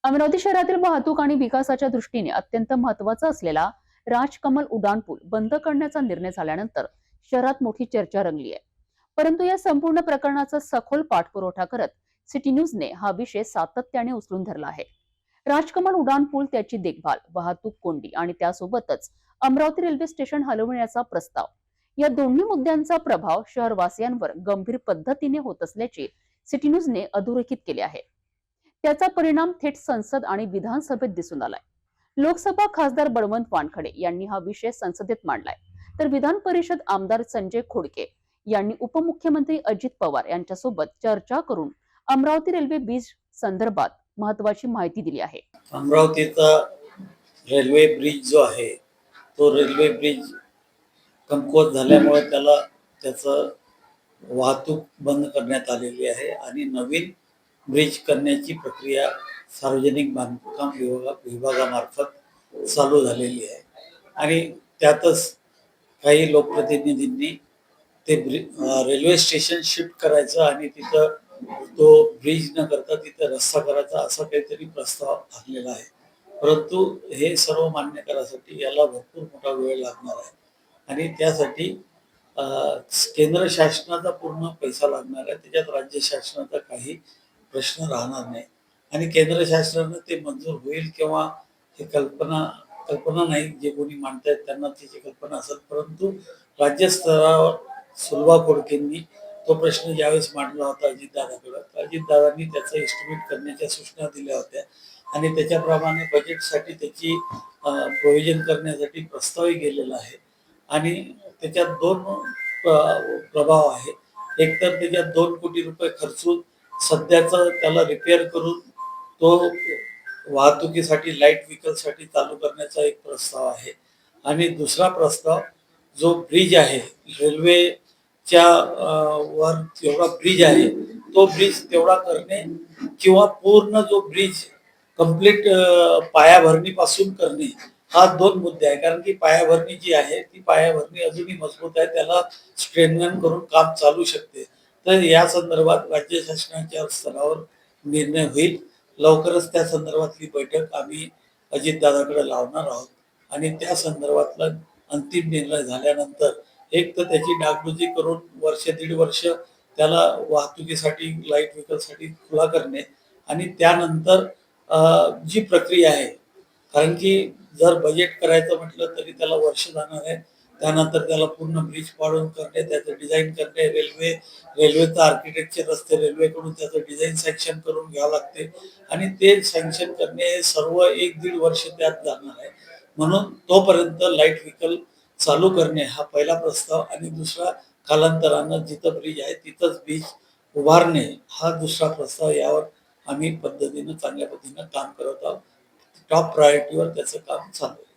अमरावती शहरातील वाहतूक आणि विकासाच्या दृष्टीने अत्यंत महत्वाचा असलेला राजकमल उड्डाणपूल बंद करण्याचा निर्णय झाल्यानंतर शहरात मोठी चर्चा रंगली आहे. परंतु या संपूर्ण प्रकरणाचा सखोल पाठपुरावा करत सिटी न्यूजने हा विषय सातत्याने उचलून धरला आहे. राजकमल उड्डाणपूल, त्याची देखभाल, वाहतूक कोंडी आणि त्यासोबतच अमरावती रेल्वे स्टेशन हलवण्याचा प्रस्ताव, या दोन्ही मुद्द्यांचा प्रभाव शहरवासियांवर गंभीर पद्धतीने होत असल्याचे सिटी न्यूजने अधोरेखित केले आहे. त्याचा परिणाम थेट संसद आणि विधानसभेत दिसून आलाय. लोकसभा खासदार बळवंत वानखडे यांनी हा विषय संसदेत मांडलाय, तर विधान परिषद आमदार संजय खोडके यांनी उपमुख्यमंत्री अजित पवार यांच्यासोबत चर्चा करून अमरावती रेल्वे ब्रिज संदर्भात महत्वाची माहिती दिली आहे. अमरावतीचा रेल्वे ब्रिज जो आहे तो रेल्वे ब्रिज कमकुवत झाल्यामुळे त्याचं वाहतूक बंद करण्यात आलेली आहे आणि नवीन ब्रिज करण्याची प्रक्रिया सार्वजनिक बांधकाम विभागामार्फत चालू झालेली आहे. आणि त्यातच काही लोकप्रतिनिधींनी ते रेल्वे स्टेशन शिफ्ट करायचं आणि तिथं तो ब्रिज न करता तिथं रस्ता करायचा असा काहीतरी प्रस्ताव आणलेला आहे. परंतु हे सर्व मान्य करायसाठी याला भरपूर मोठा वेळ लागणार आहे आणि त्यासाठी केंद्र शासनाचा पूर्ण पैसा लागणार आहे. त्याच्यात राज्य शासनाचा काही प्रश्न राहणार नाही आणि केंद्र शासनानं ते मंजूर होईल किंवा हे कल्पना नाही, जे कोणी मांडतायत त्यांना त्याची कल्पना असेल. परंतु राज्य स्तरावर सुलभा खोडकेंनी तो प्रश्न ज्यावेळेस मांडला होता अजितदादाकडे, अजितदादांनी त्याचा एस्टिमेट करण्याच्या सूचना दिल्या होत्या आणि त्याच्याप्रमाणे बजेटसाठी त्याची प्रोव्हिजन करण्यासाठी प्रस्तावही गेलेला आहे. आणि त्याच्यात दोन प्रभाव आहे. एक तर त्याच्यात 2 कोटी रुपये खर्चून सध्याचा त्याला रिपेअर करून तो वाहतुकीसाठी लाईट व्हेकलसाठी चालू करण्याचा एक प्रस्ताव आहे. आणि दुसरा प्रस्ताव, जो ब्रिज आहे रेल्वेच्या वर जेवढा ब्रिज आहे तो ब्रिज तेवढा करणे किंवा पूर्ण जो ब्रिज कंप्लीट पायाभरणीपासून करणे, हा 2 मुद्दे आहे. कारण की पायाभरणी जी आहे ती पायाभरणी अजूनही मजबूत आहे, त्याला स्ट्रेंथन करून काम चालू शकते. तर या संदर्भात राज्य शासनाच्या स्तरावर निर्णय होईल. लवकरच त्या संदर्भातली बैठक आम्ही अजितदादाकडे लावणार आहोत आणि त्या संदर्भातला अंतिम निर्णय झाल्यानंतर एक तर त्याची डागडुजी करून वर्ष 1.5 वर्ष त्याला वाहतुकीसाठी लाईट व्हेकलसाठी खुला करणे आणि त्यानंतर जी प्रक्रिया आहे, कारण की जर बजेट करायचं म्हटलं तरी त्याला वर्ष जाणार आहे. त्यानंतर त्याला पूर्ण ब्रिज पाडून करणे, त्याचं डिझाईन करणे, रेल्वेचं आर्किटेक्चर असते, रेल्वेकडून त्याचं डिझाईन सँक्शन करून घ्यावं लागते आणि ते सँक्शन करणे हे सर्व 1-1.5 वर्ष त्यात जाणार आहे. म्हणून तोपर्यंत लाईट व्हेकल चालू करणे हा पहिला प्रस्ताव आणि दुसरा कालांतरानं जिथं ब्रिज आहे तिथंच ब्रिज उभारणे हा दुसरा प्रस्ताव. यावर आम्ही चांगल्या पद्धतीनं काम करत आहोत. टॉप प्रायोरिटीवर त्याचं काम चालू आहे.